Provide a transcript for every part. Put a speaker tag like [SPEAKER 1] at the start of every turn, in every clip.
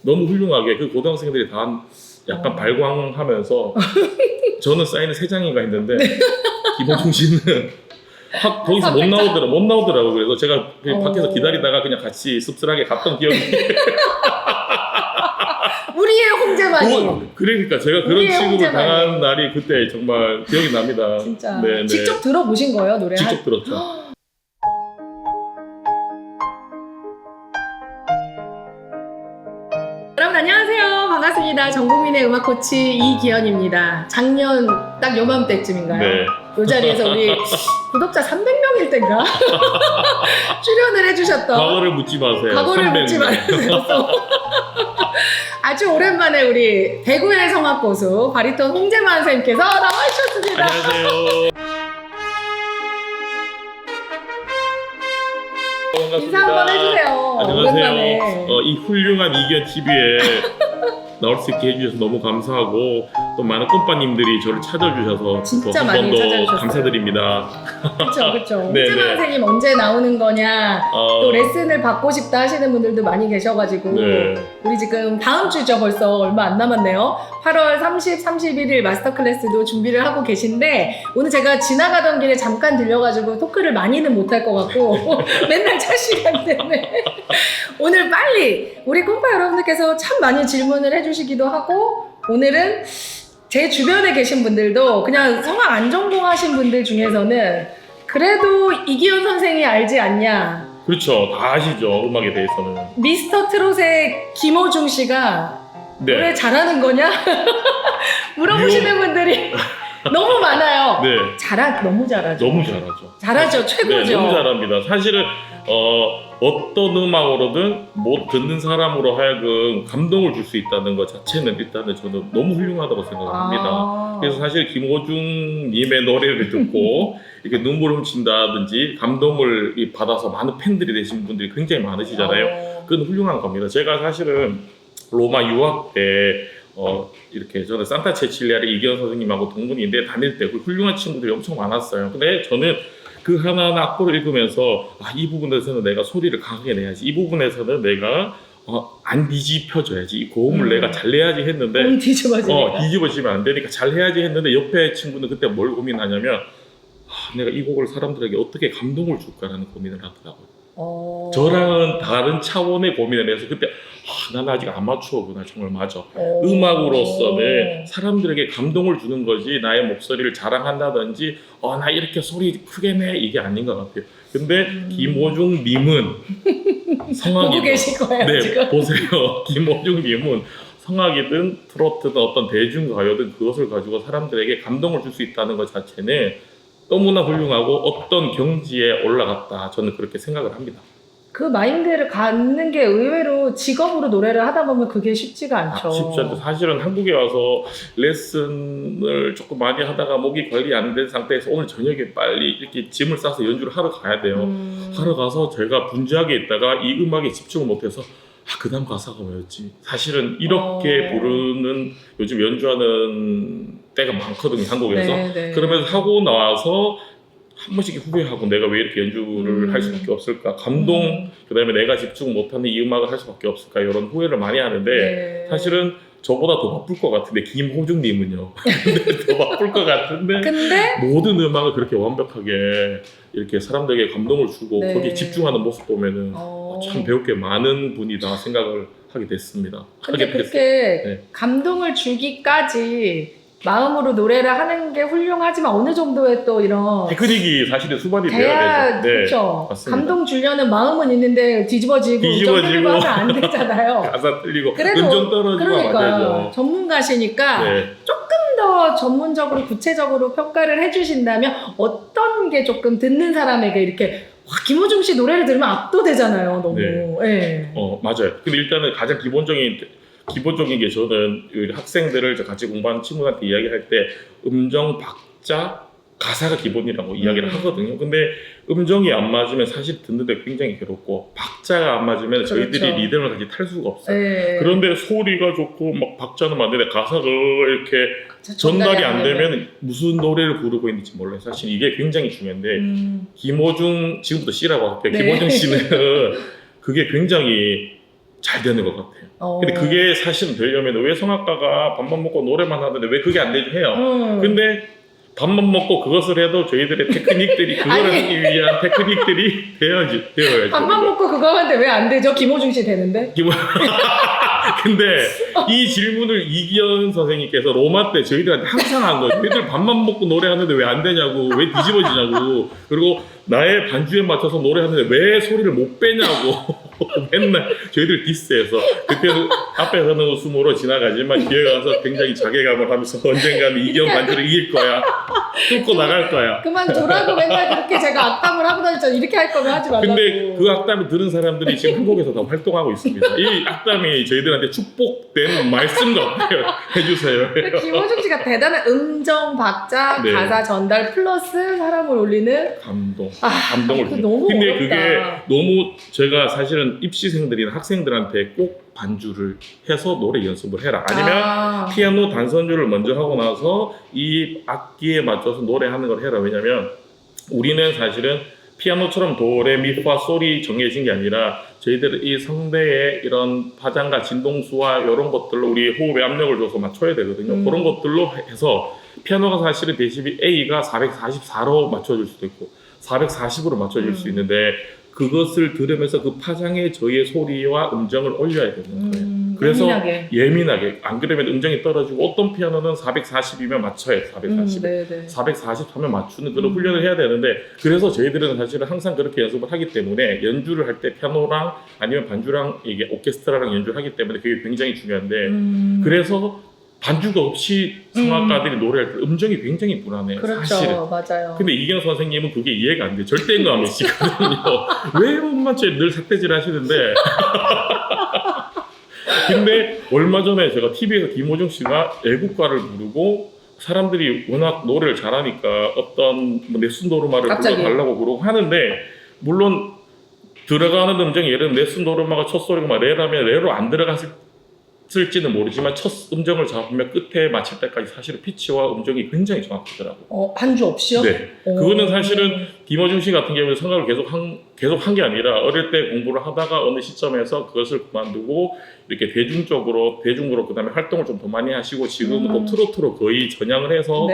[SPEAKER 1] 너무 훌륭하게 그 고등학생들이 다 약간 발광하면서 저는 사인을 3장인가 했는데 김호중 씨는 거기서 못 나오더라고. 그래서 제가 밖에서 기다리다가 그냥 같이 씁쓸하게 갔던 기억이.
[SPEAKER 2] 우리의 홍제만이.
[SPEAKER 1] 그러니까 제가 그런 취급을 당한 날이 그때 정말 기억이 납니다.
[SPEAKER 2] 진짜.
[SPEAKER 1] 네, 네.
[SPEAKER 2] 직접 들어보신 거예요, 노래?
[SPEAKER 1] 직접 들었죠.
[SPEAKER 2] 여러분 안녕하세요. 반갑습니다. 전국민의 음악 코치 이기현입니다. 작년 딱 요맘때쯤인가요?
[SPEAKER 1] 네.
[SPEAKER 2] 이 자리에서 우리 구독자 300명일 때인가? 출연을 해주셨던
[SPEAKER 1] 과거를 묻지 마세요.
[SPEAKER 2] 과거를 묻지 마세요. 아주 오랜만에 우리 대구의 성악 고수 바리톤 홍제만 선생님께서 나와주셨습니다.
[SPEAKER 1] 안녕하세요. 반갑습니다.
[SPEAKER 2] 인사 한번 해주세요.
[SPEAKER 1] 안녕하세요.
[SPEAKER 2] 오랜만에.
[SPEAKER 1] 이 훌륭한 이기현 TV에 나올 수 있게 해주셔서 너무 감사하고 또 많은 꼼빠님들이 저를 찾아주셔서
[SPEAKER 2] 진짜
[SPEAKER 1] 한
[SPEAKER 2] 많이
[SPEAKER 1] 번 더
[SPEAKER 2] 찾아주셨어요.
[SPEAKER 1] 감사드립니다.
[SPEAKER 2] 그렇죠.
[SPEAKER 1] 네,
[SPEAKER 2] 홍제만
[SPEAKER 1] 네.
[SPEAKER 2] 선생님 언제 나오는 거냐, 또 레슨을 받고 싶다 하시는 분들도 많이 계셔가지고
[SPEAKER 1] 네.
[SPEAKER 2] 우리 지금 다음 주죠. 벌써 얼마 안 남았네요. 8월 30, 31일 마스터 클래스도 준비를 하고 계신데 오늘 제가 지나가던 길에 잠깐 들려가지고 토크를 많이는 못할 것 같고 맨날 첫 시간 때문에 오늘 빨리 우리 꼼빠 여러분들께서 참 많이 질문을 해주시기도 하고 오늘은 제 주변에 계신 분들도 그냥 성악 안 전공하신 분들 중에서는 그래도 이기현 선생이 알지 않냐,
[SPEAKER 1] 그렇죠. 다 아시죠. 음악에 대해서는.
[SPEAKER 2] 미스터 트롯의 김호중 씨가
[SPEAKER 1] 네.
[SPEAKER 2] 노래 잘하는 거냐 물어보시는 분들이 너무 많아요.
[SPEAKER 1] 네.
[SPEAKER 2] 너무 잘하죠.
[SPEAKER 1] 너무 잘하죠.
[SPEAKER 2] 잘하죠. 최고죠.
[SPEAKER 1] 네, 너무 잘합니다. 사실은 어떤 음악으로든 못 듣는 사람으로 하여금 감동을 줄 수 있다는 것 자체는 일단은 저는 너무 훌륭하다고 생각합니다. 그래서 사실 김호중님의 노래를 듣고 이렇게 눈물 훔친다든지 감동을 받아서 많은 팬들이 되신 분들이 굉장히 많으시잖아요. 그건 훌륭한 겁니다. 제가 사실은 로마 유학 때 이렇게 저는 산타 체칠리아를 이기현 선생님하고 동문인데 다닐 때 그 훌륭한 친구들이 엄청 많았어요. 근데 저는 그 하나하나 악보를 읽으면서 이 부분에서는 내가 소리를 강하게 내야지, 이 부분에서는 내가 안 뒤집혀져야지, 이 고음을 내가 잘 내야지 했는데 뒤집어지면 안 되니까 잘 해야지 했는데 옆에 친구는 그때 뭘 고민하냐면 내가 이 곡을 사람들에게 어떻게 감동을 줄까라는 고민을 하더라고요. 저랑은 다른 차원의 고민을 해서 그때 나는 아직 아마추어구나. 정말 맞아. 음악으로서는 사람들에게 감동을 주는 거지 나의 목소리를 자랑한다든지 나 이렇게 소리 크게 내 이게 아닌 것 같아요. 근데 김호중 님은 성악이든
[SPEAKER 2] 보고 계실 거예요.
[SPEAKER 1] 네,
[SPEAKER 2] 지금.
[SPEAKER 1] 보세요. 김호중 님은 성악이든 트로트든 어떤 대중가요든 그것을 가지고 사람들에게 감동을 줄 수 있다는 것 자체는 너무나 훌륭하고 어떤 경지에 올라갔다. 저는 그렇게 생각을 합니다.
[SPEAKER 2] 그 마인드를 갖는 게 의외로 직업으로 노래를 하다 보면 그게 쉽지가 않죠.
[SPEAKER 1] 쉽지 않죠. 사실은 한국에 와서 레슨을 조금 많이 하다가 목이 관리 안 된 상태에서 오늘 저녁에 빨리 이렇게 짐을 싸서 연주를 하러 가야 돼요. 하러 가서 제가 분주하게 있다가 이 음악에 집중을 못해서 그 다음 가사가 뭐였지? 사실은 이렇게 부르는 요즘 연주하는 때가 많거든요, 한국에서.
[SPEAKER 2] 네.
[SPEAKER 1] 그러면서 하고 나와서 한 번씩 후회하고 내가 왜 이렇게 연주를 할 수밖에 없을까? 감동, 그다음에 내가 집중 못하는 이 음악을 할 수밖에 없을까? 이런 후회를 많이 하는데 사실은 저보다 더 바쁠 것 같은데 김호중님은요. 더 바쁠 것 같은데 모든 음악을 그렇게 완벽하게 이렇게 사람들에게 감동을 주고 거기에 집중하는 모습 보면은 참 배울 게 많은 분이다 생각을 하게 됐습니다.
[SPEAKER 2] 근데 그렇게 감동을 주기까지 마음으로 노래를 하는 게 훌륭하지만 어느 정도의 또 이런
[SPEAKER 1] 테크닉이 사실은 수반이 돼야 되죠.
[SPEAKER 2] 그렇죠.
[SPEAKER 1] 맞습니다.
[SPEAKER 2] 감동 주려는 마음은 있는데 뒤집어지고 음정 틀리고 하면 안 되잖아요.
[SPEAKER 1] 가사 틀리고
[SPEAKER 2] 그래도
[SPEAKER 1] 음정 떨어지면 안 되죠.
[SPEAKER 2] 전문가시니까 조금 더 전문적으로 구체적으로 평가를 해주신다면 어떤 게 조금 듣는 사람에게 이렇게 김호중 씨 노래를 들으면 압도되잖아요. 너무.
[SPEAKER 1] 맞아요. 근데 일단은 가장 기본적인 게 저는 학생들을 같이 공부하는 친구들한테 이야기할 때 음정, 박자, 가사가 기본이라고 이야기를 하거든요. 근데 음정이 안 맞으면 사실 듣는데 굉장히 괴롭고 박자가 안 맞으면 저희들이 리듬을 같이 탈 수가 없어요. 그런데 소리가 좋고 막 박자는 맞는데 가사가 이렇게 전달이 안 되면 무슨 노래를 부르고 있는지 몰라요. 사실 이게 굉장히 중요한데 김호중, 지금부터 씨라고 할게요. 김호중 씨는 그게 굉장히 잘 되는 것 같아요. 근데 그게 사실은 되려면 왜 성악가가 밥만 먹고 노래만 하는데 왜 그게 안 되죠 해요. 근데 밥만 먹고 그것을 해도 저희들의 테크닉들이 그걸
[SPEAKER 2] 아니.
[SPEAKER 1] 하기 위한 테크닉들이 되어야죠.
[SPEAKER 2] 밥만 먹고 그거 하는데 왜 안 되죠? 김호중 씨 되는데?
[SPEAKER 1] 근데 이 질문을 이기현 선생님께서 로마 때 저희들한테 항상 한 거예요. 저희들 밥만 먹고 노래하는데 왜 안 되냐고, 왜 뒤집어지냐고, 그리고 나의 반주에 맞춰서 노래하는데 왜 소리를 못 빼냐고 맨날 저희들 디스해서 그때는 앞에서는 웃음으로 지나가지만 뒤에 가서 굉장히 자괴감을 하면서 언젠가는 이기현 반주를 이길 거야, 뚫고 나갈 거야.
[SPEAKER 2] 그만두라고 맨날 그렇게 제가 악담을 하고 다녔죠. 이렇게 할 거면 하지 말라고.
[SPEAKER 1] 근데 그 악담을 들은 사람들이 지금 한국에서 다 활동하고 있습니다. 이 악담이 저희들한테 축복된 말씀 같아요. 해주세요.
[SPEAKER 2] 근데 김호중 씨가 대단한 음정, 박자,
[SPEAKER 1] 네.
[SPEAKER 2] 가사 전달 플러스 사람을 올리는
[SPEAKER 1] 감동.
[SPEAKER 2] 아,
[SPEAKER 1] 감동을
[SPEAKER 2] 그거
[SPEAKER 1] 주죠.
[SPEAKER 2] 너무
[SPEAKER 1] 근데
[SPEAKER 2] 어렵다.
[SPEAKER 1] 그게 너무 제가 사실은 입시생들이나 학생들한테 꼭 반주를 해서 노래 연습을 해라. 아니면 피아노 단선주를 먼저 하고 나서 이 악기에 맞춰서 노래하는 걸 해라. 왜냐면 우리는 사실은 피아노처럼 도, 레, 미, 파, 솔이 정해진 게 아니라 저희들 이 성대의 이런 파장과 진동수와 이런 것들로 우리 호흡에 압력을 줘서 맞춰야 되거든요. 그런 것들로 해서 피아노가 사실은 데시벨 A가 444로 맞춰줄 수도 있고 440으로 맞춰질 수 있는데 그것을 들으면서 그 파장의 저희의 소리와 음정을 올려야 되는 거예요. 그래서 예민하게 안 그러면 음정이 떨어지고 어떤 피아노는 440이면 맞춰요. 440. 440하면 맞추는 그런 훈련을 해야 되는데 그래서 저희들은 사실은 항상 그렇게 연습을 하기 때문에 연주를 할 때 피아노랑 아니면 반주랑 이게 오케스트라랑 연주를 하기 때문에 그게 굉장히 중요한데 그래서 반주가 없이 성악가들이 노래할 때 음정이 굉장히 불안해요.
[SPEAKER 2] 그렇죠.
[SPEAKER 1] 사실은.
[SPEAKER 2] 맞아요.
[SPEAKER 1] 근데 이기현 선생님은 그게 이해가 안 돼요. 절대음감이시거든요. 왜 못 맞춰요? 늘 삿대질 하시는데. 근데 얼마 전에 제가 TV에서 김호중 씨가 애국가를 부르고 사람들이 워낙 노래를 잘하니까 어떤 네슨 노르마를 불러달라고 그러고 하는데 물론 들어가는 음정이 예를 들면 네슨 노르마가 첫 소리가 막 레라면 레로 안 들어갔을지는 모르지만 첫 음정을 잡으면 끝에 마칠 때까지 사실은 피치와 음정이 굉장히 정확하더라고요.
[SPEAKER 2] 반주 없이요?
[SPEAKER 1] 네. 그거는 사실은 김호중 씨 같은 경우는 성악을 계속 한 게 아니라 어릴 때 공부를 하다가 어느 시점에서 그것을 그만두고 이렇게 대중으로 그다음에 활동을 좀 더 많이 하시고 지금은 또 트로트로 거의 전향을 해서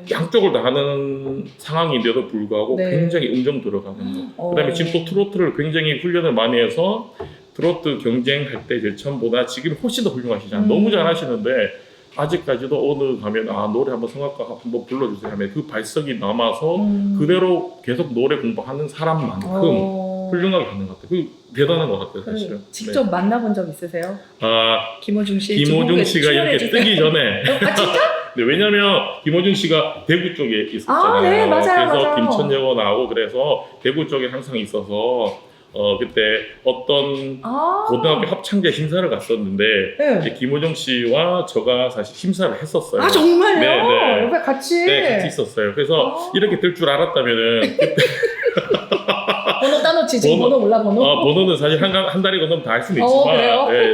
[SPEAKER 1] 양쪽을 다 하는 상황인데도 불구하고 굉장히 음정 들어가는 거. 그다음에 지금 또 트로트를 굉장히 훈련을 많이 해서 트로트 경쟁할 때 제천보다 지금 훨씬 더 훌륭하시잖아요. 너무 잘하시는데 아직까지도 어느 가면 노래 한번 성악가 한번 불러주세요 하면 그 발성이 남아서 그대로 계속 노래 공부하는 사람만큼 훌륭하게 하는 것 같아요. 그 대단한 것 같아요, 사실은.
[SPEAKER 2] 직접 만나본 적 있으세요? 김호중 씨.
[SPEAKER 1] 김호중 씨가 이렇게 뜨기 전에.
[SPEAKER 2] 진짜?
[SPEAKER 1] 네, 왜냐면 김호중 씨가 대구 쪽에 있었잖아요.
[SPEAKER 2] 네, 맞아요,
[SPEAKER 1] 그래서
[SPEAKER 2] 맞아요.
[SPEAKER 1] 김천여고 나오고 그래서 대구 쪽에 항상 있어서 그때 어떤 고등학교 합창제 심사를 갔었는데 이제 김호중 씨와 저가 사실 심사를 했었어요.
[SPEAKER 2] 정말요?
[SPEAKER 1] 네.
[SPEAKER 2] 옆에 같이?
[SPEAKER 1] 네, 같이 있었어요. 그래서 이렇게 될 줄 알았다면은
[SPEAKER 2] 번호 따놓지. 지금 번호 몰라, 번호?
[SPEAKER 1] 번호는 사실 한 달이 건너면 다 할 수는 있지만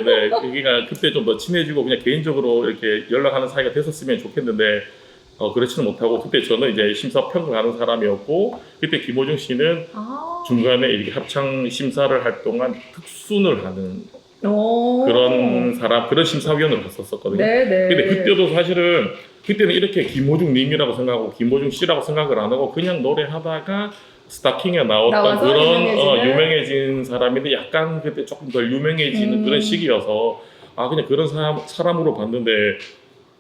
[SPEAKER 1] 네. 여기가 그때 좀 더 친해지고 그냥 개인적으로 이렇게 연락하는 사이가 됐었으면 좋겠는데 그렇지는 못하고 그때 저는 이제 심사 평가하는 사람이었고 그때 김호중 씨는 중간에 이렇게 합창 심사를 할 동안 특순을 하는 그런 사람, 그런 심사위원을 갔었거든요. 근데 그때도 사실은 그때는 이렇게 김호중 님이라고 생각하고 김호중 씨라고 생각을 안 하고 그냥 노래하다가 스타킹에 나왔던 그런 유명해진 사람인데 약간 그때 조금 더 유명해지는 그런 시기여서 그냥 그런 사람으로 봤는데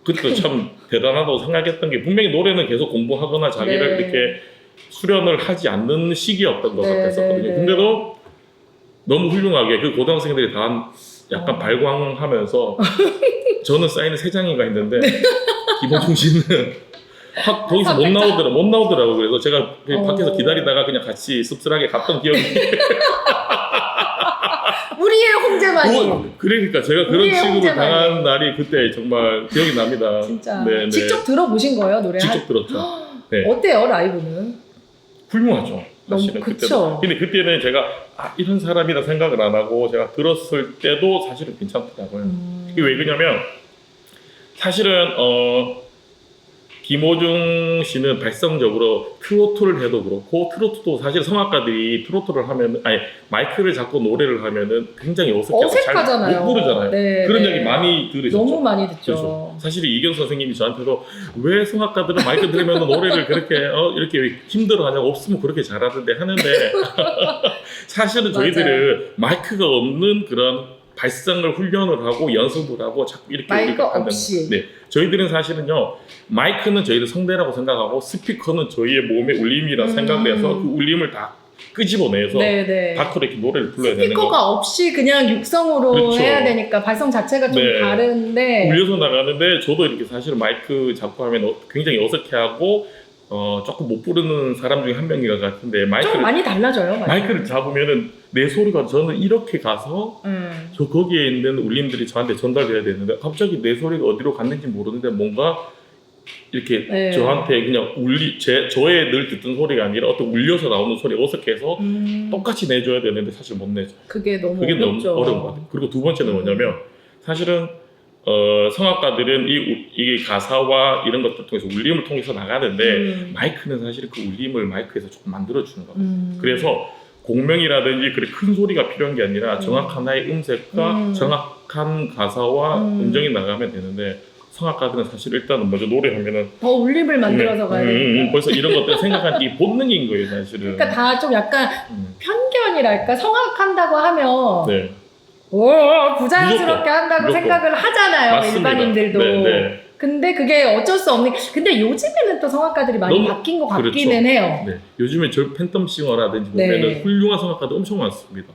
[SPEAKER 1] 그때도 참 대단하다고 생각했던 게 분명히 노래는 계속 공부하거나 자기를 이렇게 수련을 하지 않는 시기였던 것 같았었거든요. 근데도 너무 훌륭하게 그 고등학생들이 다 약간 발광하면서 저는 사인을 3장이가 있는데 김호중 씨는 거기서 못 나오더라고요. 그래서 제가 밖에서 기다리다가 그냥 같이 씁쓸하게 갔던 기억이
[SPEAKER 2] 우리의 홍제만이.
[SPEAKER 1] 그러니까 제가 그런 취급을 당한 날이 그때 정말 기억이 납니다.
[SPEAKER 2] 진짜. 네. 직접 들어보신 거예요, 노래?
[SPEAKER 1] 직접 들었죠. 네.
[SPEAKER 2] 어때요, 라이브는?
[SPEAKER 1] 훌륭하죠. 사실은
[SPEAKER 2] 그쵸.
[SPEAKER 1] 근데 그때는 제가 이런 사람이라 생각을 안 하고 제가 들었을 때도 사실은 괜찮더라고요. 이게 왜 그러냐면 사실은 김호중 씨는 발성적으로 트로트를 해도 그렇고 트로트도 사실 성악가들이 트로트를 하면 아니 마이크를 잡고 노래를 하면은 굉장히 어색해서 잘
[SPEAKER 2] 어색하잖아요.
[SPEAKER 1] 못 부르잖아요.
[SPEAKER 2] 네,
[SPEAKER 1] 그런
[SPEAKER 2] 네.
[SPEAKER 1] 얘기 많이 들으셨죠?
[SPEAKER 2] 너무 많이 듣죠.
[SPEAKER 1] 그렇죠. 사실 이경 선생님이 저한테도 왜 성악가들은 마이크 들으면 노래를 그렇게 이렇게 힘들어하냐고 없으면 그렇게 잘하던데 하는데 사실은 저희들은 마이크가 없는 그런 발성을 훈련을 하고 연습을 하고 자꾸 이렇게
[SPEAKER 2] 마이크
[SPEAKER 1] 우리가 한다는
[SPEAKER 2] 없이.
[SPEAKER 1] 네, 저희들은 사실은요 마이크는 저희들 성대라고 생각하고 스피커는 저희의 몸의 울림이라 생각을 해서 그 울림을 다 끄집어내서
[SPEAKER 2] 네네.
[SPEAKER 1] 밖으로 이렇게 노래를 불러야 되는 거.
[SPEAKER 2] 스피커가 없이 그냥 육성으로
[SPEAKER 1] 그렇죠.
[SPEAKER 2] 해야 되니까 발성 자체가 좀
[SPEAKER 1] 네.
[SPEAKER 2] 다른데
[SPEAKER 1] 울려서 나가는데 저도 이렇게 사실은 마이크 잡고 하면 굉장히 어색해하고 조금 못 부르는 사람 중에 한 명인 것 같은데
[SPEAKER 2] 좀
[SPEAKER 1] 마이크를
[SPEAKER 2] 많이 달라져요.
[SPEAKER 1] 마이크를 잡으면은 내 소리가 저는 이렇게 가서 저 거기에 있는 울림들이 저한테 전달돼야 되는데 갑자기 내 소리가 어디로 갔는지 모르는데 뭔가 이렇게
[SPEAKER 2] 네.
[SPEAKER 1] 저한테 그냥 저의 늘 듣던 소리가 아니라 어떤 울려서 나오는 소리 어색해서 똑같이 내줘야 되는데 사실 못 내죠.
[SPEAKER 2] 그게 너무
[SPEAKER 1] 그게
[SPEAKER 2] 어렵죠.
[SPEAKER 1] 너무 어려운 것 같아요. 그리고 두 번째는 뭐냐면 사실은 성악가들은 이게 가사와 이런 것들 통해서 울림을 통해서 나가는데 마이크는 사실 그 울림을 마이크에서 조금 만들어주는 거예요. 그래서 공명이라든지 그렇게 큰 소리가 필요한 게 아니라 정확한 나의 음색과 정확한 가사와 음정이 나가면 되는데 성악가들은 사실 일단은 먼저 노래하면은
[SPEAKER 2] 더 울림을 만들어서 가야 되니까.
[SPEAKER 1] 벌써 이런 것들 생각하는 게 본능인 거예요 사실은.
[SPEAKER 2] 그러니까 다 좀 약간 편견이랄까 성악한다고 하면
[SPEAKER 1] 네.
[SPEAKER 2] 오, 부자연스럽게
[SPEAKER 1] 무조건,
[SPEAKER 2] 한다고
[SPEAKER 1] 무조건.
[SPEAKER 2] 생각을 하잖아요.
[SPEAKER 1] 맞습니다.
[SPEAKER 2] 일반인들도.
[SPEAKER 1] 네, 네.
[SPEAKER 2] 근데 그게 어쩔 수 없는. 근데 요즘에는 또 성악가들이 많이
[SPEAKER 1] 너무-
[SPEAKER 2] 바뀐 것
[SPEAKER 1] 그렇죠.
[SPEAKER 2] 같기는 해요.
[SPEAKER 1] 네. 요즘에 저 팬텀싱어라든지
[SPEAKER 2] 네.
[SPEAKER 1] 보면은 훌륭한 성악가들 엄청 많습니다.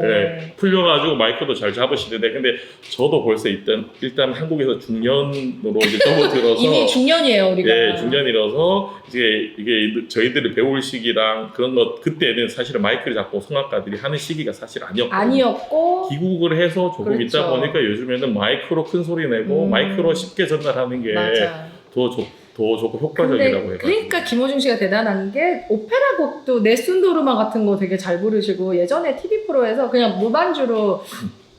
[SPEAKER 1] 네, 풀려가지고 마이크도 잘 잡으시는데 근데 저도 벌써 일단 한국에서 중년으로 이제 접어들어서
[SPEAKER 2] 이미 중년이에요 우리가.
[SPEAKER 1] 네, 중년이라서 이제 이게 저희들을 배울 시기랑 그런 것 그때는 사실은 마이크를 잡고 성악가들이 하는 시기가 사실 아니었고
[SPEAKER 2] 아니었고.
[SPEAKER 1] 해서 조금
[SPEAKER 2] 그렇죠.
[SPEAKER 1] 있다 보니까 요즘에는 마이크로 큰 소리 내고 마이크로 쉽게 전달하는 게
[SPEAKER 2] 맞아.
[SPEAKER 1] 더 좋고 효과적이라고 해요.
[SPEAKER 2] 그러니까 김호중 씨가 대단한 게 오페라 곡도 네순도르마 같은 거 되게 잘 부르시고 예전에 TV 프로에서 그냥 무반주로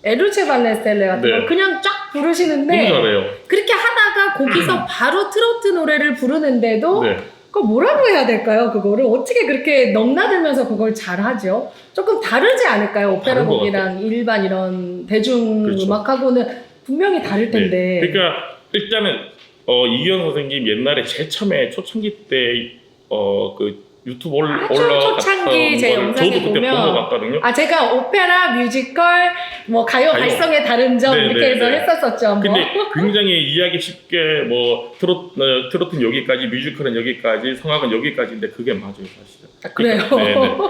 [SPEAKER 2] 에루체 발레스텔레 같은
[SPEAKER 1] 네.
[SPEAKER 2] 걸 그냥 쫙 부르시는데
[SPEAKER 1] 너무 잘해요.
[SPEAKER 2] 그렇게 하다가 거기서 바로 트로트 노래를 부르는데도
[SPEAKER 1] 네.
[SPEAKER 2] 그거 뭐라고 해야 될까요? 그거를 어떻게 그렇게 넘나들면서 그걸 잘하죠? 조금 다르지 않을까요? 오페라
[SPEAKER 1] 다른 것
[SPEAKER 2] 곡이랑 일반 이런 대중
[SPEAKER 1] 그렇죠.
[SPEAKER 2] 음악하고는 분명히 다를 텐데.
[SPEAKER 1] 네. 그러니까 일단은 이경 선생님 옛날에 제일 처음에 초창기 때 그 유튜브
[SPEAKER 2] 아주
[SPEAKER 1] 올라갔던
[SPEAKER 2] 초창기 제
[SPEAKER 1] 거를
[SPEAKER 2] 영상에
[SPEAKER 1] 저도 그때
[SPEAKER 2] 보면
[SPEAKER 1] 본 것 같거든요.
[SPEAKER 2] 아 제가 오페라, 뮤지컬, 뭐 가요
[SPEAKER 1] 가요.
[SPEAKER 2] 발성의 다른 점
[SPEAKER 1] 네,
[SPEAKER 2] 이렇게
[SPEAKER 1] 네,
[SPEAKER 2] 해서
[SPEAKER 1] 네.
[SPEAKER 2] 했었었죠. 뭐.
[SPEAKER 1] 근데 굉장히 이해하기 쉽게 뭐 트로트는 여기까지, 뮤지컬은 여기까지, 성악은 여기까지인데 그게 맞아요 사실은.
[SPEAKER 2] 아, 그래요?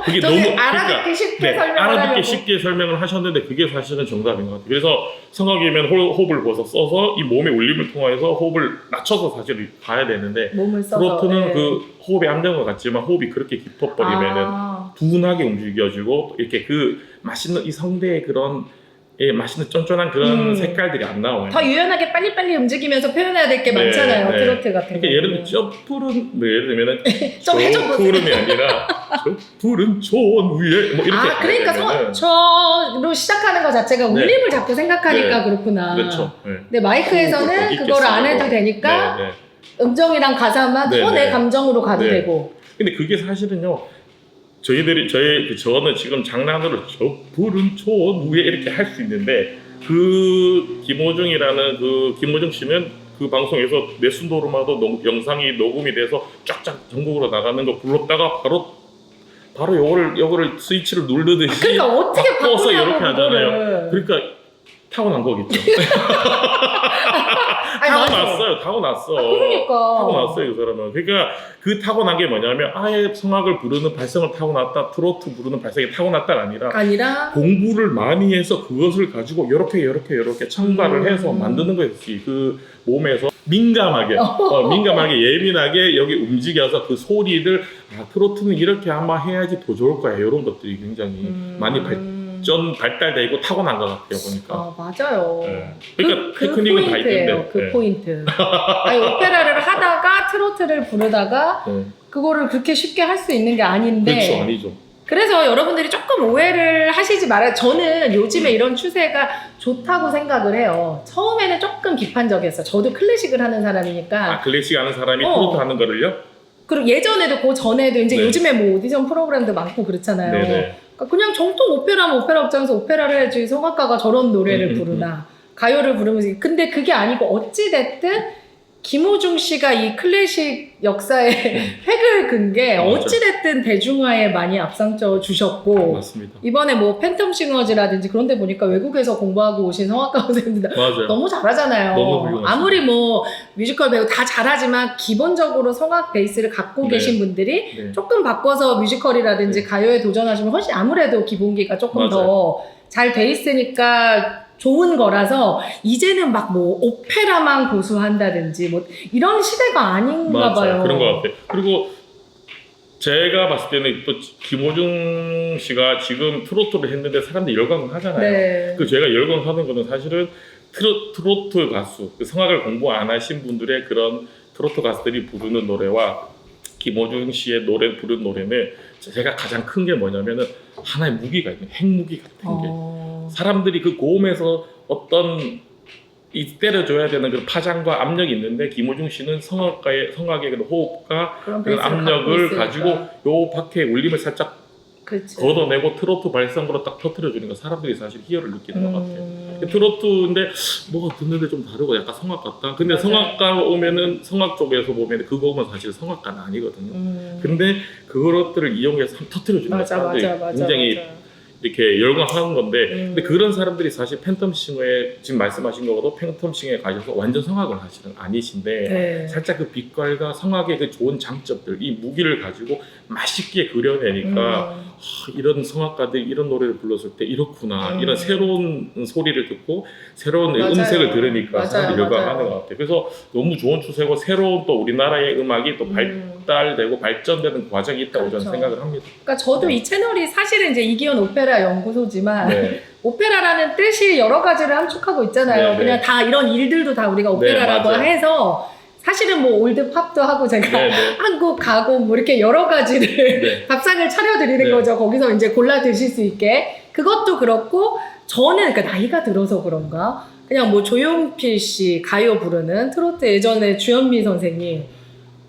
[SPEAKER 1] 그게
[SPEAKER 2] 저기
[SPEAKER 1] 너무
[SPEAKER 2] 알아듣기 쉽게
[SPEAKER 1] 네,
[SPEAKER 2] 설명을
[SPEAKER 1] 알아듣기
[SPEAKER 2] 하려고.
[SPEAKER 1] 쉽게 설명을 하셨는데 그게 사실은 정답인 것 같아요. 그래서 성악이면 호흡을 써서 이 몸의 울림을 통해서 호흡을 낮춰서 사실 가야 되는데
[SPEAKER 2] 몸을 써서.
[SPEAKER 1] 트로트는
[SPEAKER 2] 네.
[SPEAKER 1] 그 호흡의 안정과 같지만 호흡이 그렇게 깊어버리면은
[SPEAKER 2] 아.
[SPEAKER 1] 둔하게 움직여지고 이렇게 그 맛있는 이 성대의 그런 맛있는 쫀쫀한 그런 색깔들이 안 나와요.
[SPEAKER 2] 더 유연하게 빨리빨리 움직이면서 표현해야 될 게
[SPEAKER 1] 네,
[SPEAKER 2] 많잖아요.
[SPEAKER 1] 네.
[SPEAKER 2] 트로트 같은 거.
[SPEAKER 1] 그러니까 예를 들면 저 푸른 예를 들면은
[SPEAKER 2] 좀 해줘
[SPEAKER 1] 저
[SPEAKER 2] 보세요.
[SPEAKER 1] 푸른이 아니라 저 푸른 초원 위에 뭐 이렇게
[SPEAKER 2] 아, 그러니까
[SPEAKER 1] 하면은
[SPEAKER 2] 저로 시작하는 것 자체가
[SPEAKER 1] 네.
[SPEAKER 2] 울림을 자꾸 생각하니까
[SPEAKER 1] 네.
[SPEAKER 2] 그렇구나.
[SPEAKER 1] 그렇죠. 네.
[SPEAKER 2] 근데 마이크에서는
[SPEAKER 1] 있겠어요.
[SPEAKER 2] 그거를 안 해도 되니까
[SPEAKER 1] 네, 네.
[SPEAKER 2] 음정이랑 가사만
[SPEAKER 1] 네,
[SPEAKER 2] 더 내
[SPEAKER 1] 네.
[SPEAKER 2] 감정으로 가도
[SPEAKER 1] 네.
[SPEAKER 2] 되고.
[SPEAKER 1] 근데 그게 사실은요. 저는 지금 장난으로 저 푸른 초원 위에 이렇게 할 수 있는데 그 김호중 씨는 그 방송에서 네순도르마도 영상이 녹음이 돼서 쫙쫙 전국으로 나가는 거 불렀다가 바로 요거를 스위치를 누르듯이
[SPEAKER 2] 그러니까 어떻게
[SPEAKER 1] 바꿔서
[SPEAKER 2] 바꾸냐고
[SPEAKER 1] 이렇게 하잖아요.
[SPEAKER 2] 그거를.
[SPEAKER 1] 그러니까 타고난 거겠죠.
[SPEAKER 2] 아니, 맞아.
[SPEAKER 1] 타고났어.
[SPEAKER 2] 그러니까.
[SPEAKER 1] 타고났어요, 그 사람은. 그러니까 그 타고난 게 뭐냐면 아예 성악을 부르는 발성을 타고났다, 트로트 부르는 발성이 타고났다가 아니라 공부를 많이 해서 그것을 가지고 이렇게 첨가를 해서 만드는 것이 그 몸에서 민감하게 예민하게 여기 움직여서 그 소리를 트로트는 이렇게 아마 해야지 더 좋을 거야 이런 것들이 굉장히 많이 발달되고 타고난 것 같아요 보니까.
[SPEAKER 2] 아 맞아요.
[SPEAKER 1] 네. 그러니까 테크닉은 다
[SPEAKER 2] 포인트예요.
[SPEAKER 1] 있는데.
[SPEAKER 2] 그
[SPEAKER 1] 네.
[SPEAKER 2] 포인트. 아니 오페라를 하다가 트로트를 부르다가
[SPEAKER 1] 네.
[SPEAKER 2] 그거를 그렇게 쉽게 할 수 있는 게 아닌데.
[SPEAKER 1] 그렇죠, 아니죠.
[SPEAKER 2] 그래서 여러분들이 조금 오해를 하시지 말아요. 저는 요즘에 이런 추세가 좋다고 생각을 해요. 처음에는 조금 비판적이었어요. 저도 클래식을 하는 사람이니까.
[SPEAKER 1] 아, 클래식 하는 사람이 트로트 하는 거를요?
[SPEAKER 2] 그리고 예전에도 그 전에도 이제
[SPEAKER 1] 네.
[SPEAKER 2] 요즘에 뭐 오디션 프로그램도 많고 그렇잖아요.
[SPEAKER 1] 네네.
[SPEAKER 2] 그러니까 그냥 정통 오페라면 오페라 극장에서 오페라를 해야지 성악가가 저런 노래를 부르나 가요를 부르면서. 근데 그게 아니고 어찌됐든 김호중 씨가 이 클래식 역사에 획을 근 게
[SPEAKER 1] 맞아요.
[SPEAKER 2] 어찌됐든 대중화에 많이 앞장서 주셨고,
[SPEAKER 1] 맞습니다.
[SPEAKER 2] 이번에 뭐 팬텀 싱어즈라든지 그런 데 보니까 외국에서 공부하고 오신 성악가 선생님들
[SPEAKER 1] 맞아요.
[SPEAKER 2] 너무 잘하잖아요.
[SPEAKER 1] 너무 훌륭하시죠.
[SPEAKER 2] 아무리 뭐 뮤지컬 배우 다 잘하지만 기본적으로 성악 베이스를 갖고
[SPEAKER 1] 네.
[SPEAKER 2] 계신 분들이
[SPEAKER 1] 네.
[SPEAKER 2] 조금 바꿔서 뮤지컬이라든지 가요에 도전하시면 훨씬 아무래도 기본기가 조금
[SPEAKER 1] 맞아요.
[SPEAKER 2] 더 잘 돼 있으니까 좋은 거라서 이제는 막 뭐 오페라만 고수한다든지 뭐 이런 시대가 아닌가 봐요.
[SPEAKER 1] 그런 것 같아요. 그리고 제가 봤을 때는 또 김호중 씨가 지금 트로트를 했는데 사람들이 열광을 하잖아요.
[SPEAKER 2] 네.
[SPEAKER 1] 그 제가 열광하는 거는 사실은 트로트 가수, 그 성악을 공부 안 하신 분들의 그런 트로트 가수들이 부르는 노래와 김호중 씨의 노래 부른 노래는 제가 가장 큰 게 뭐냐면은 하나의 무기가 있는 핵무기 같은 게 사람들이 그 고음에서 어떤 이 때려줘야 되는 그 파장과 압력이 있는데 김호중 씨는 성악의 그 호흡과
[SPEAKER 2] 그런
[SPEAKER 1] 그런
[SPEAKER 2] 베이스를
[SPEAKER 1] 압력을
[SPEAKER 2] 갖고
[SPEAKER 1] 가지고 요 밖에 울림을 살짝
[SPEAKER 2] 그치.
[SPEAKER 1] 걷어내고 트로트 발성으로 딱 터뜨려주는 거 사람들이 사실 희열을 느끼는 것 같아요. 트로트인데 뭐가 듣는데 좀 다르고 약간 성악 같다. 근데
[SPEAKER 2] 맞아요.
[SPEAKER 1] 성악가 오면은 성악 쪽에서 보면 그거 오면 사실 성악가는 아니거든요. 근데 그것들을 이용해서 터뜨려주는 거
[SPEAKER 2] 맞아,
[SPEAKER 1] 사람들이
[SPEAKER 2] 맞아,
[SPEAKER 1] 굉장히
[SPEAKER 2] 맞아.
[SPEAKER 1] 이렇게 열광하는 건데 근데 그런 사람들이 사실 팬텀 싱어에 지금 말씀하신 거도 팬텀 싱어에 가셔서 완전 성악을 하시는 아니신데
[SPEAKER 2] 네.
[SPEAKER 1] 살짝 그 빛깔과 성악의 그 좋은 장점들 이 무기를 가지고 맛있게 그려내니까 이런 성악가들이 이런 노래를 불렀을 때 이렇구나 이런 새로운 소리를 듣고 새로운
[SPEAKER 2] 맞아요.
[SPEAKER 1] 음색을 들으니까
[SPEAKER 2] 맞아요,
[SPEAKER 1] 사람들이 열광하는
[SPEAKER 2] 맞아요.
[SPEAKER 1] 것 같아요. 그래서 너무 좋은 추세고 새로운 또 우리나라의 음악이 또 발달되고 발전되는 과정이 있다고
[SPEAKER 2] 그렇죠.
[SPEAKER 1] 저는 생각을 합니다.
[SPEAKER 2] 그러니까 저도 이 채널이 사실은 이제 이기현 오페라 연구소지만
[SPEAKER 1] 네.
[SPEAKER 2] 오페라라는 뜻이 여러 가지를 함축하고 있잖아요.
[SPEAKER 1] 네, 네.
[SPEAKER 2] 그냥 다 이런 일들도 다 우리가 오페라라고
[SPEAKER 1] 맞아요.
[SPEAKER 2] 해서 사실은 뭐 올드 팝도 하고 제가
[SPEAKER 1] 네, 네.
[SPEAKER 2] 한국 가곡 뭐 이렇게 여러 가지를
[SPEAKER 1] 네.
[SPEAKER 2] 밥상을 차려드리는
[SPEAKER 1] 네.
[SPEAKER 2] 거죠. 거기서 이제 골라 드실 수 있게. 그것도 그렇고 저는 그러니까 나이가 들어서 그런가 그냥 뭐 조용필 씨 가요 부르는 트로트 예전에 주현미 선생님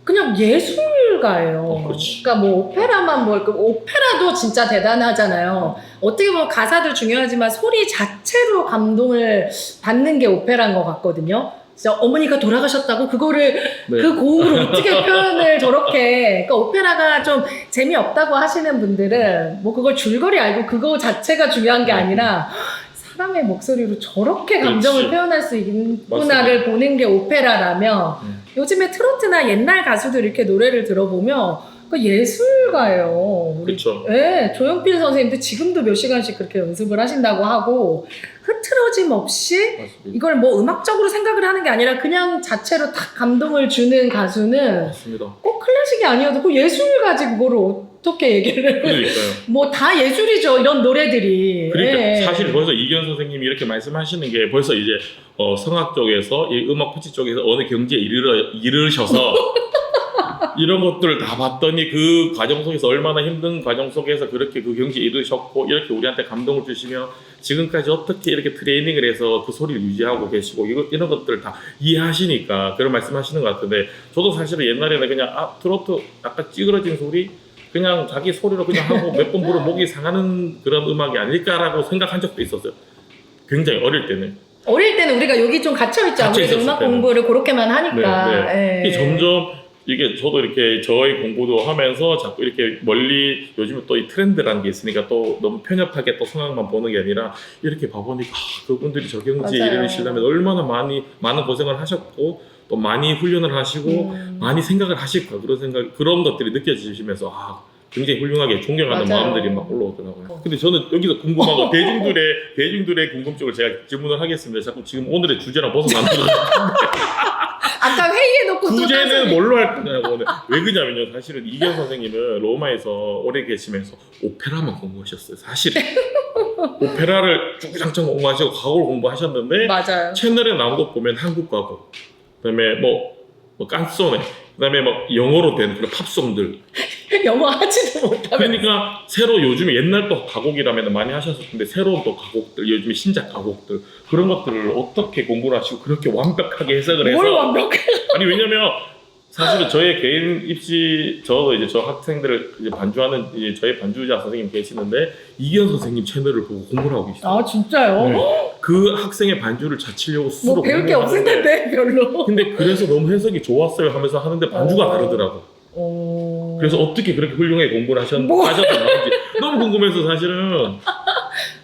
[SPEAKER 2] 그냥 예술가예요.
[SPEAKER 1] 그렇지.
[SPEAKER 2] 그러니까 뭐 오페라만 뭐 오페라도 진짜 대단하잖아요. 어떻게 보면 가사도 중요하지만 소리 자체로 감동을 받는 게 오페라인 것 같거든요. 진짜 어머니가 돌아가셨다고 그거를
[SPEAKER 1] 네.
[SPEAKER 2] 그 고음으로 어떻게 표현을 저렇게 그러니까 오페라가 좀 재미없다고 하시는 분들은 뭐 그걸 줄거리 알고 그거 자체가 중요한 게 아니라 사람의 목소리로 저렇게 감정을
[SPEAKER 1] 그렇지.
[SPEAKER 2] 표현할 수 있구나를 보는 게 오페라라면 요즘에 트로트나 옛날 가수들 이렇게 노래를 들어보면 그 예술가예요. 우리
[SPEAKER 1] 그렇죠.
[SPEAKER 2] 네, 조용필 선생님도 지금도 몇 시간씩 그렇게 연습을 하신다고 하고 흐트러짐 없이
[SPEAKER 1] 맞습니다.
[SPEAKER 2] 이걸 뭐 음악적으로 생각을 하는 게 아니라 그냥 자체로 딱 감동을 주는 가수는
[SPEAKER 1] 맞습니다.
[SPEAKER 2] 꼭 클래식이 아니어도 그 예술가지 그거를 어떻게 얘기를
[SPEAKER 1] 그러니까요.
[SPEAKER 2] 뭐 다 예술이죠 이런 노래들이.
[SPEAKER 1] 그러니까
[SPEAKER 2] 예.
[SPEAKER 1] 사실 벌써 이기현 선생님이 이렇게 말씀하시는 게 벌써 이제 성악 쪽에서 이 음악 코치 쪽에서 어느 경지에 이르셔서 이런 것들을 다 봤더니 그 과정 속에서 얼마나 힘든 과정 속에서 그렇게 그 경지에 이르셨고 이렇게 우리한테 감동을 주시며 지금까지 어떻게 이렇게 트레이닝을 해서 그 소리를 유지하고 계시고 이런 것들을 다 이해하시니까 그런 말씀하시는 것 같은데 저도 사실은 옛날에는 그냥 트로트 약간 찌그러진 소리 그냥 자기 소리로 그냥 하고 몇 번 부르면 목이 상하는 그런 음악이 아닐까라고 생각한 적도 있었어요. 굉장히 어릴 때는.
[SPEAKER 2] 어릴 때는 우리가 여기 좀 갇혀있죠.
[SPEAKER 1] 갇혀
[SPEAKER 2] 아무래도
[SPEAKER 1] 있었을
[SPEAKER 2] 음악
[SPEAKER 1] 때는.
[SPEAKER 2] 공부를 그렇게만 하니까.
[SPEAKER 1] 네.
[SPEAKER 2] 예.
[SPEAKER 1] 이게 점점 이게 저도 이렇게 저희 공부도 하면서 자꾸 이렇게 멀리 요즘은 또 이 트렌드라는 게 있으니까 또 너무 편협하게 또 성악만 보는 게 아니라 이렇게 봐보니까 그분들이 저 경지에
[SPEAKER 2] 맞아요.
[SPEAKER 1] 이르시려면 얼마나 많은 고생을 하셨고 또 많이 훈련을 하시고 많이 생각을 하실까 그런 것들이 느껴지시면서 굉장히 훌륭하게 존경하는
[SPEAKER 2] 맞아요.
[SPEAKER 1] 마음들이 막 올라오더라고요. 근데 저는 여기서 궁금한 거 대중들의 궁금증을 제가 질문을 하겠습니다. 자꾸 지금 오늘의 주제랑 벗어나는
[SPEAKER 2] 아까 회의에 놓고 또
[SPEAKER 1] 주제는
[SPEAKER 2] 딴소리.
[SPEAKER 1] 뭘로 할 거냐고. 왜 그러냐면요. 사실은 이기현 선생님은 로마에서 오래 계시면서 오페라만 공부하셨어요. 사실은. 오페라를 주구장창 공부하시고 가곡을 공부하셨는데
[SPEAKER 2] 맞아요.
[SPEAKER 1] 채널에 나온 것 보면 한국 가곡, 그다음에 뭐 깐소네, 그다음에 막 영어로 된 그런 팝송들
[SPEAKER 2] 영어 하지도 못하면.
[SPEAKER 1] 그러니까 새로 요즘에 옛날 또 가곡이라면 많이 하셨을 텐데 새로운 또 가곡들, 요즘에 신작 가곡들 그런 것들을 어떻게 공부를 하시고 그렇게 완벽하게 해석을 해서
[SPEAKER 2] 뭘 완벽해?
[SPEAKER 1] 아니 왜냐면 사실은 저의 개인 입시 저도 이제 저 학생들을 이제 반주하는 이제 저희 반주자 선생님 계시는데 이기현 선생님 채널을 보고 공부를 하고 계시죠.
[SPEAKER 2] 아 진짜요?
[SPEAKER 1] 네. 그 학생의 반주를 자치려고 스스로
[SPEAKER 2] 뭐 배울 게
[SPEAKER 1] 공부를
[SPEAKER 2] 없을
[SPEAKER 1] 하는데
[SPEAKER 2] 텐데 별로.
[SPEAKER 1] 근데 그래서 너무 해석이 좋았어요 하면서 하는데 반주가 다르더라고. 그래서 어떻게 그렇게 훌륭하게 공부를
[SPEAKER 2] 뭐?
[SPEAKER 1] 하셔서 나온지 너무 궁금해서 사실은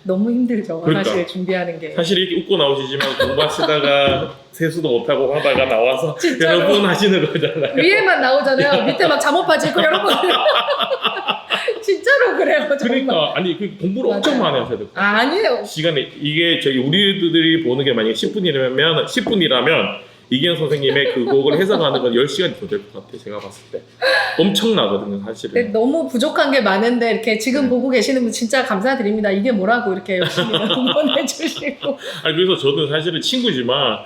[SPEAKER 2] 너무 힘들죠.
[SPEAKER 1] 그러니까.
[SPEAKER 2] 사실 준비하는 게.
[SPEAKER 1] 사실 이렇게 웃고 나오시지만 공부하시다가 세수도 못하고 하다가 나와서
[SPEAKER 2] 진짜로.
[SPEAKER 1] 여러분 하시는 거잖아요.
[SPEAKER 2] 위에만 나오잖아요. 밑에 막 잠옷바지 입고 여러분. 진짜로 그래요. 정말.
[SPEAKER 1] 그러니까 아니 그 공부를
[SPEAKER 2] 맞아요.
[SPEAKER 1] 엄청 많이 하셔야 돼요.
[SPEAKER 2] 아니에요.
[SPEAKER 1] 시간에 이게 저희 우리들이 보는 게 만약에 10분이라면 이기현 선생님의 그 곡을 해석하는 건 10시간이 더 될 것 같아요. 제가 봤을 때 엄청나거든요 사실은.
[SPEAKER 2] 근데 너무 부족한 게 많은데 이렇게 지금
[SPEAKER 1] 네.
[SPEAKER 2] 보고 계시는 분 진짜 감사드립니다. 이게 뭐라고 이렇게 열심히 응원해 주시고.
[SPEAKER 1] 아니 그래서 저는 사실은 친구지만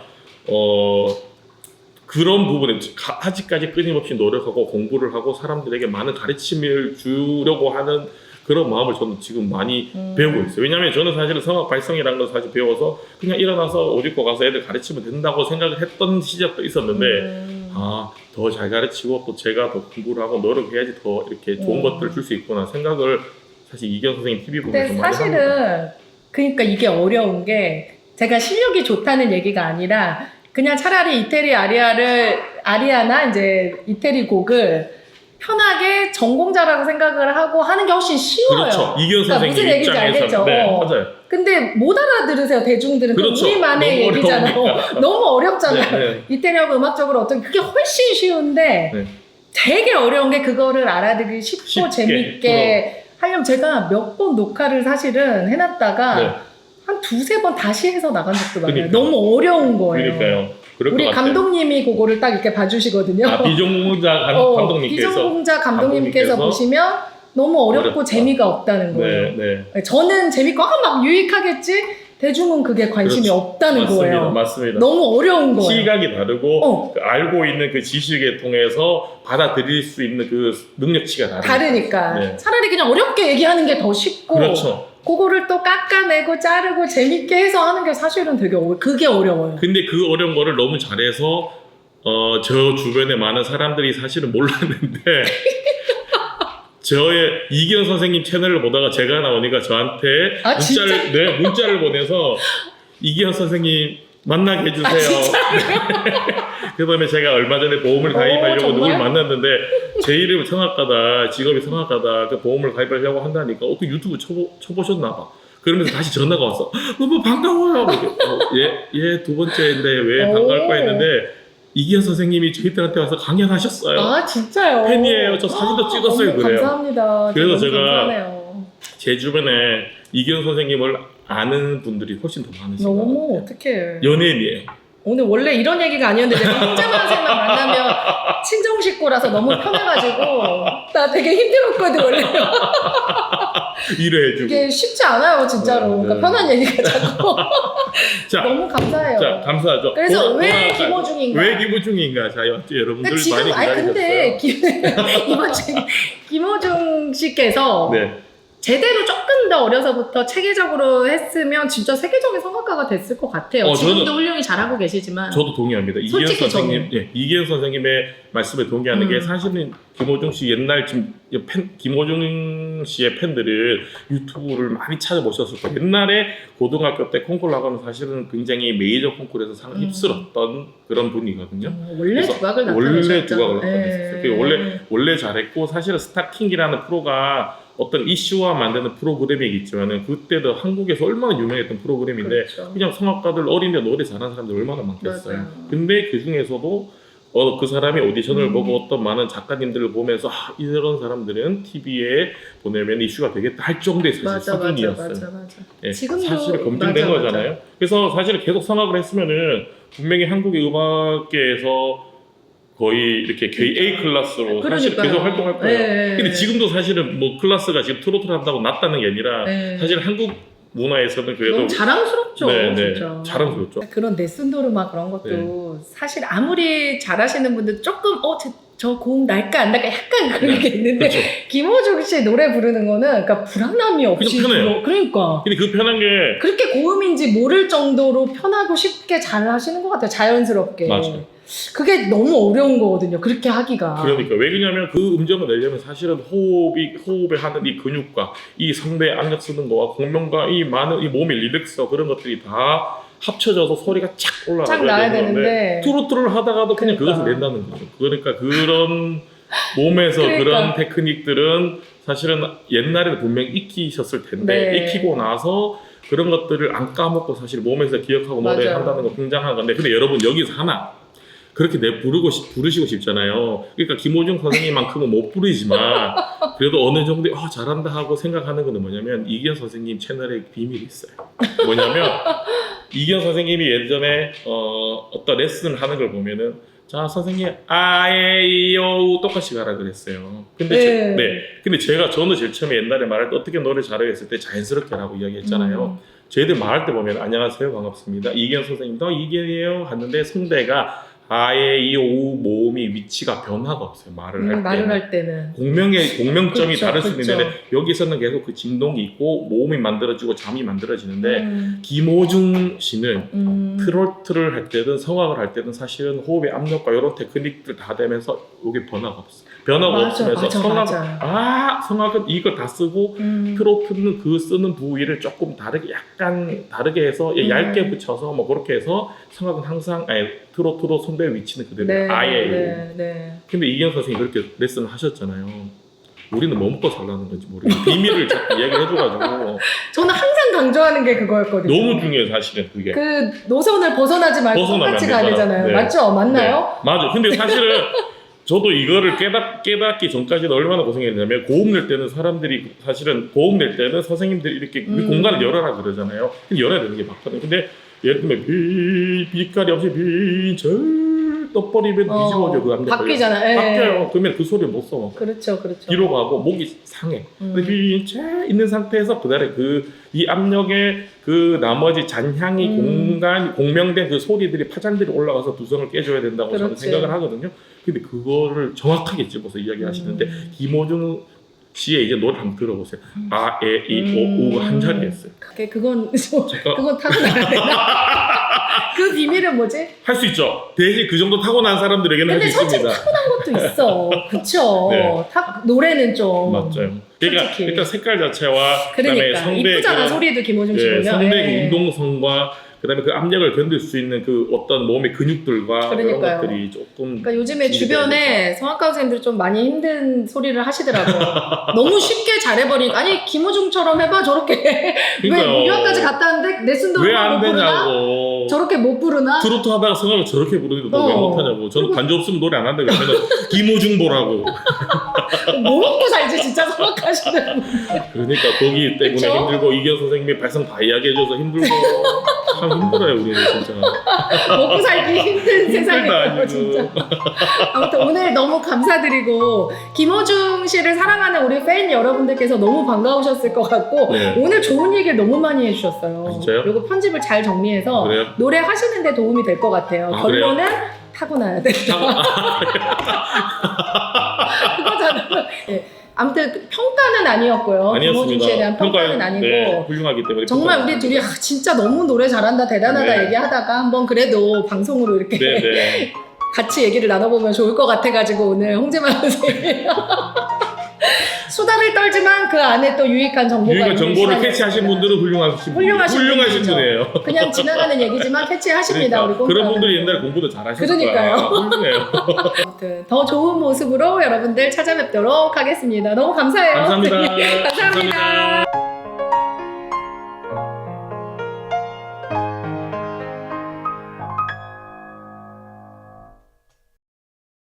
[SPEAKER 1] 그런 부분에 아직까지 끊임없이 노력하고 공부를 하고 사람들에게 많은 가르침을 주려고 하는 그런 마음을 저는 지금 많이 배우고 있어요. 왜냐하면 저는 사실은 성악 발성이라는 걸 사실 배워서 그냥 일어나서 옷 입고 가서 애들 가르치면 된다고 생각을 했던 시절도 있었는데 더 잘 가르치고 또 제가 더 공부를 하고 노력해야지 더 이렇게 좋은 것들을 줄 수 있구나 생각을 사실 이기현 선생님 TV 보면서
[SPEAKER 2] 근데
[SPEAKER 1] 많이 합니다.
[SPEAKER 2] 사실은 그러니까 이게 어려운 게 제가 실력이 좋다는 얘기가 아니라 그냥 차라리 이태리 아리아나 이제 이태리 곡을 편하게 전공자라고 생각을 하고 하는 게 훨씬 쉬워요.
[SPEAKER 1] 그렇죠. 이기현
[SPEAKER 2] 그러니까
[SPEAKER 1] 선생님
[SPEAKER 2] 무슨 얘기인지
[SPEAKER 1] 입장에서
[SPEAKER 2] 알겠죠?
[SPEAKER 1] 네, 맞아요.
[SPEAKER 2] 근데 못 알아들으세요, 대중들은.
[SPEAKER 1] 그렇죠.
[SPEAKER 2] 우리만의
[SPEAKER 1] 너무
[SPEAKER 2] 얘기잖아요.
[SPEAKER 1] 어려우니까.
[SPEAKER 2] 너무 어렵잖아요.
[SPEAKER 1] 네, 네.
[SPEAKER 2] 이태리하고 음악적으로 어떤 그게 훨씬 쉬운데
[SPEAKER 1] 네.
[SPEAKER 2] 되게 어려운 게 그거를 알아듣기 쉽고
[SPEAKER 1] 쉽게,
[SPEAKER 2] 재밌게 하려면 제가 몇 번 녹화를 사실은 해놨다가
[SPEAKER 1] 네.
[SPEAKER 2] 한 두세 번 다시 해서 나간 적도 많아요.
[SPEAKER 1] 그러니까.
[SPEAKER 2] 너무 어려운 거예요.
[SPEAKER 1] 그러니까요. 그럴
[SPEAKER 2] 우리
[SPEAKER 1] 것 같아요.
[SPEAKER 2] 감독님이 그거를 딱 이렇게 봐주시거든요.
[SPEAKER 1] 비전공자 감독님께서
[SPEAKER 2] 비전공자 감독님께서 보시면 너무 어렵고
[SPEAKER 1] 어렵다.
[SPEAKER 2] 재미가 없다는 거예요.
[SPEAKER 1] 네.
[SPEAKER 2] 저는 재밌고 막 유익하겠지? 대중은 그게 관심이
[SPEAKER 1] 그렇죠.
[SPEAKER 2] 없다는 거예요.
[SPEAKER 1] 맞습니다.
[SPEAKER 2] 너무 어려운 거예요.
[SPEAKER 1] 시각이 다르고 그 알고 있는 그 지식에 통해서 받아들일 수 있는 그 능력치가
[SPEAKER 2] 다르니까.
[SPEAKER 1] 네.
[SPEAKER 2] 차라리 그냥 어렵게 얘기하는 게 더 쉽고
[SPEAKER 1] 그렇죠.
[SPEAKER 2] 그거를 또 깎아내고 자르고 재밌게 해서 하는 게 사실은 되게 그게 어려워요.
[SPEAKER 1] 근데 그 어려운 거를 너무 잘해서 저 주변에 많은 사람들이 사실은 몰랐는데 저의 이기현 선생님 채널을 보다가 제가 나오니까 저한테 문자를 보내서 이기현 선생님 만나게 해주세요. 그다음에 제가 얼마 전에 보험을 가입하려고
[SPEAKER 2] 정말?
[SPEAKER 1] 누굴 만났는데 제 이름이 성악가다, 직업이 성악가다, 그 보험을 가입하려고 한다니까 그 유튜브 쳐보셨나 봐. 그러면서 다시 전화가 왔어. 너무 반가워요. 얘 두 번째인데 왜 반가울까 했는데 이기현 선생님이 저희들한테 와서 강연하셨어요.
[SPEAKER 2] 아 진짜요?
[SPEAKER 1] 팬이에요. 저 사진도 찍었어요.
[SPEAKER 2] 너무
[SPEAKER 1] 그래요.
[SPEAKER 2] 감사합니다.
[SPEAKER 1] 그래서
[SPEAKER 2] 너무
[SPEAKER 1] 제가
[SPEAKER 2] 감사하네요.
[SPEAKER 1] 제 주변에 이기현 선생님을 아는 분들이 훨씬 더 많으신 것
[SPEAKER 2] 너무
[SPEAKER 1] 같아요.
[SPEAKER 2] 어떡해.
[SPEAKER 1] 연예인이에요.
[SPEAKER 2] 오늘 원래 이런 얘기가 아니었는데 제가 홍자만 쌤만 만나면 친정 식구라서 너무 편해가지고 나 되게 힘들었거든 원래.
[SPEAKER 1] 이래해주고.
[SPEAKER 2] 이게 쉽지 않아요 진짜로.
[SPEAKER 1] 네.
[SPEAKER 2] 그러니까 편한 얘기가 자꾸.
[SPEAKER 1] 자,
[SPEAKER 2] 너무 감사해요.
[SPEAKER 1] 자, 감사하죠.
[SPEAKER 2] 그래서 왜
[SPEAKER 1] 돌아갈까요?
[SPEAKER 2] 김호중인가?
[SPEAKER 1] 왜 김호중인가? 자, 여러분들
[SPEAKER 2] 근데 지금
[SPEAKER 1] 많이
[SPEAKER 2] 근데
[SPEAKER 1] 기다리셨어요.
[SPEAKER 2] 이번 주 김호중 씨께서
[SPEAKER 1] 네.
[SPEAKER 2] 제대로 조금 더 어려서부터 체계적으로 했으면 진짜 세계적인 성악가가 됐을 것 같아요. 지금도 훌륭히 잘하고 계시지만.
[SPEAKER 1] 저도 동의합니다. 이기현
[SPEAKER 2] 솔직히
[SPEAKER 1] 선생님,
[SPEAKER 2] 저는.
[SPEAKER 1] 이기현 선생님의 말씀에 동의하는 게 사실은 김호중 씨 옛날 지금 김호중 씨의 팬들은 유튜브를 많이 찾아보셨을 거예요. 옛날에 고등학교 때 콩쿠르 나가면 사실은 굉장히 메이저 콩쿠르에서 상을 휩쓸었던 그런 분이거든요.
[SPEAKER 2] 원래 두각을
[SPEAKER 1] 원래
[SPEAKER 2] 나타내셨죠.
[SPEAKER 1] 두각을 나타냈었어요. 원래 잘했고 사실은 스타킹이라는 프로가 어떤 이슈화 만드는 프로그램이 있지만은 그때도 한국에서 얼마나 유명했던 프로그램인데
[SPEAKER 2] 그렇죠.
[SPEAKER 1] 그냥 성악가들 어린데 노래 잘하는 사람들 얼마나 많겠어요.
[SPEAKER 2] 맞아요.
[SPEAKER 1] 근데 그 중에서도 그 사람이 오디션을 보고 어떤 많은 작가님들을 보면서 이런 사람들은 TV에 보내면 이슈가 되겠다 할 정도의 사실 수준이었어요.
[SPEAKER 2] 맞아.
[SPEAKER 1] 예,
[SPEAKER 2] 지금도
[SPEAKER 1] 사실 검증된
[SPEAKER 2] 맞아.
[SPEAKER 1] 거잖아요. 그래서 사실 계속 성악을 했으면은 분명히 한국의 음악계에서 거의 이렇게 거의 A 클래스로 사실
[SPEAKER 2] 그러니까요.
[SPEAKER 1] 계속 활동할 거예요.
[SPEAKER 2] 네.
[SPEAKER 1] 근데 지금도 사실은 뭐 클래스가 지금 트로트를 한다고 낮다는 게 아니라
[SPEAKER 2] 네.
[SPEAKER 1] 사실 한국 문화에서는 그래도
[SPEAKER 2] 너무 자랑스럽죠. 진짜.
[SPEAKER 1] 자랑스럽죠.
[SPEAKER 2] 그런 네슨도르 막 그런 것도 사실 아무리 잘하시는 분들 조금 저 고음 날까 안 날까 약간 그런 게 있는데
[SPEAKER 1] 그렇죠.
[SPEAKER 2] 김호중 씨 노래 부르는 거는 그러니까 불안함이 없이
[SPEAKER 1] 그죠, 편해요.
[SPEAKER 2] 그러니까
[SPEAKER 1] 근데 그 편한 게
[SPEAKER 2] 그렇게 고음인지 모를 정도로 편하고 쉽게 잘 하시는 것 같아요. 자연스럽게.
[SPEAKER 1] 맞아요.
[SPEAKER 2] 그게 너무 어려운 거거든요. 그렇게 하기가.
[SPEAKER 1] 그러니까 왜 그러냐면 그 음정을 내려면 사실은 호흡에 하는 이 근육과 이 성대에 압력 쓰는 거와 공명과 이 많은 이 몸의 리렉스와 그런 것들이 다 합쳐져서 소리가 착
[SPEAKER 2] 쫙
[SPEAKER 1] 올라가야
[SPEAKER 2] 나야
[SPEAKER 1] 되는 건데
[SPEAKER 2] 되는데.
[SPEAKER 1] 트로트를 하다가도 그냥
[SPEAKER 2] 그러니까.
[SPEAKER 1] 그것을 낸다는 거죠. 그러니까 그런 몸에서
[SPEAKER 2] 그러니까.
[SPEAKER 1] 그런 테크닉들은 사실은 옛날에는 분명히 익히셨을 텐데
[SPEAKER 2] 네.
[SPEAKER 1] 익히고 나서 그런 것들을 안 까먹고 사실 몸에서 기억하고
[SPEAKER 2] 맞아요.
[SPEAKER 1] 노래한다는 거 굉장한 건데 근데 여러분 여기서 하나 그렇게 부르시고 싶잖아요. 그러니까 김호중 선생님만큼은 못 부르지만 그래도 어느 정도 잘한다 하고 생각하는 거는 뭐냐면 이기현 선생님 채널에 비밀이 있어요. 뭐냐면 이기현 선생님이 예전에 어떤 레슨을 하는 걸 보면은 자 선생님 아에이오 똑같이 가라 그랬어요. 근데 근데 저는 제일 처음에 옛날에 말할 때 어떻게 노래 잘하게 했을 때 자연스럽게 하라고 이야기했잖아요. 저희들 말할 때 보면 안녕하세요 반갑습니다 이기현 선생님도 이기현이에요 하는데 성대가 아예 이 오 모음이 위치가 변화가 없어요. 말을 할 때는 공명점이
[SPEAKER 2] 그쵸,
[SPEAKER 1] 다를 수
[SPEAKER 2] 그쵸.
[SPEAKER 1] 있는데 여기서는 계속 그 진동이 있고 모음이 만들어지고 잠이 만들어지는데 김호중 씨는 트로트를 할 때든 성악을 할 때든 사실은 호흡의 압력과 이런 테크닉들 다 되면서 이게 변화가 없어요. 변화가 없으면서 성악은 이걸 다 쓰고 트로트는 그 쓰는 부위를 조금 약간 다르게 해서 얇게 붙여서 뭐 그렇게 해서 성악은 항상 트로트도 손대 위치는 그대로 아예. 근데 이기현 선생님이 그렇게 레슨을 하셨잖아요. 우리는 뭐 먹고 살라는 건지 모르겠어요. 비밀을 자꾸 이야기해줘가지고
[SPEAKER 2] 저는 항상 강조하는 게 그거였거든요.
[SPEAKER 1] 너무 중요해요 사실은 그게.
[SPEAKER 2] 그 노선을 벗어나지 말고 똑같이 가야 되잖아요.
[SPEAKER 1] 네.
[SPEAKER 2] 맞죠? 맞나요?
[SPEAKER 1] 네. 맞아. 근데 사실은 저도 이거를 깨닫기 전까지는 얼마나 고생했냐면 고음 낼 때는 사람들이 사실은 고음 낼 때는 선생님들이 이렇게 공간을 열어라 그러잖아요. 근데 열어야 되는 게 맞거든요. 근데 예를 들면 빛깔이 없이 빛을 떠버리면 뒤집어져 그 압력
[SPEAKER 2] 바뀌잖아요.
[SPEAKER 1] 바뀌어요. 그러면 그 소리를 못 써.
[SPEAKER 2] 그렇죠.
[SPEAKER 1] 뒤로 가고 목이 상해. 근데 빛에 있는 상태에서 그다음에 이 압력에 그 나머지 잔향이 공명된 그 소리들이 파장들이 올라가서 두성을 깨줘야 된다고 저는 생각을 하거든요. 근데 그거를 정확하게 집어서 이야기하시는데 김호중 씨의 이제 노래 한번 들어보세요. 아, 에, 이, 오가 한 자리였어요.
[SPEAKER 2] 그건 타고나야 되나? 그 비밀은 뭐지?
[SPEAKER 1] 할 수 있죠. 대신 그 정도 타고난 사람들에게는 할 수 있습니다.
[SPEAKER 2] 근데 솔직히 타고난 것도 있어. 그쵸?
[SPEAKER 1] 네.
[SPEAKER 2] 노래는 좀.
[SPEAKER 1] 맞아요. 그러니까
[SPEAKER 2] 솔직히.
[SPEAKER 1] 일단 색깔 자체와 그다음에 성대
[SPEAKER 2] 이쁘잖아 소리도 김호중 씨 보면.
[SPEAKER 1] 성대 운동성과 그다음에 그 압력을 견딜 수 있는 그 어떤 몸의 근육들과 그런 것들이 조금.
[SPEAKER 2] 그러니까 요즘에 주변에 성악가 선생님들이 좀 많이 힘든 소리를 하시더라고요. 너무 쉽게 잘해버리니까 아니 김호중처럼 해봐 저렇게 왜 유학까지 갔다 왔는데 레슨도
[SPEAKER 1] 왜 안
[SPEAKER 2] 못 부르나?
[SPEAKER 1] 되냐고.
[SPEAKER 2] 저렇게 못 부르나?
[SPEAKER 1] 트로트 하다가 성악을 저렇게 부르는데 너 왜 못하냐고. 저는 반주 없으면 노래 안 한다 그러면 김호중 보라고.
[SPEAKER 2] 뭐 먹고 살지 진짜 성악하시는 분.
[SPEAKER 1] 그러니까 거기 때문에
[SPEAKER 2] 그쵸?
[SPEAKER 1] 힘들고 이기현 선생님이 발성 다 이야기해줘서 힘들고 참 힘들어요 우리는 진짜.
[SPEAKER 2] 먹고 살기 힘든 세상이에요 진짜. 아무튼 오늘 너무 감사드리고 김호중 씨를 사랑하는 우리 팬 여러분들께서 너무 반가우셨을 것 같고 오늘 좋은 얘기를 너무 많이 해주셨어요.
[SPEAKER 1] 아, 진짜요?
[SPEAKER 2] 그리고 편집을 잘 정리해서
[SPEAKER 1] 그래요?
[SPEAKER 2] 노래 하시는데 도움이 될 것 같아요. 결론은 타고나야 된다. 그거잖아요. 네. 아무튼 평가는 아니었고요. 김호중 씨에 대한 평가는 아니고
[SPEAKER 1] 훌륭하기 때문에
[SPEAKER 2] 정말 우리 둘이 진짜 너무 노래 잘한다 대단하다 얘기하다가 한번 그래도 방송으로 이렇게 같이 얘기를 나눠보면 좋을 것 같아가지고 오늘 홍재만 선생님이 수다를 떨지만 그 안에 또 유익한 정보를
[SPEAKER 1] 캐치하신 분들은 훌륭하신 분이에요.
[SPEAKER 2] 그냥 지나가는 얘기지만 캐치하십니다.
[SPEAKER 1] 그러니까.
[SPEAKER 2] 우리
[SPEAKER 1] 그런 분들이 옛날에 공부도 잘하셨어요.
[SPEAKER 2] 그러니까요.
[SPEAKER 1] 훌륭해요.
[SPEAKER 2] 아무튼 더 좋은 모습으로 여러분들 찾아뵙도록 하겠습니다. 너무 감사해요.
[SPEAKER 1] 감사합니다.
[SPEAKER 2] 감사합니다.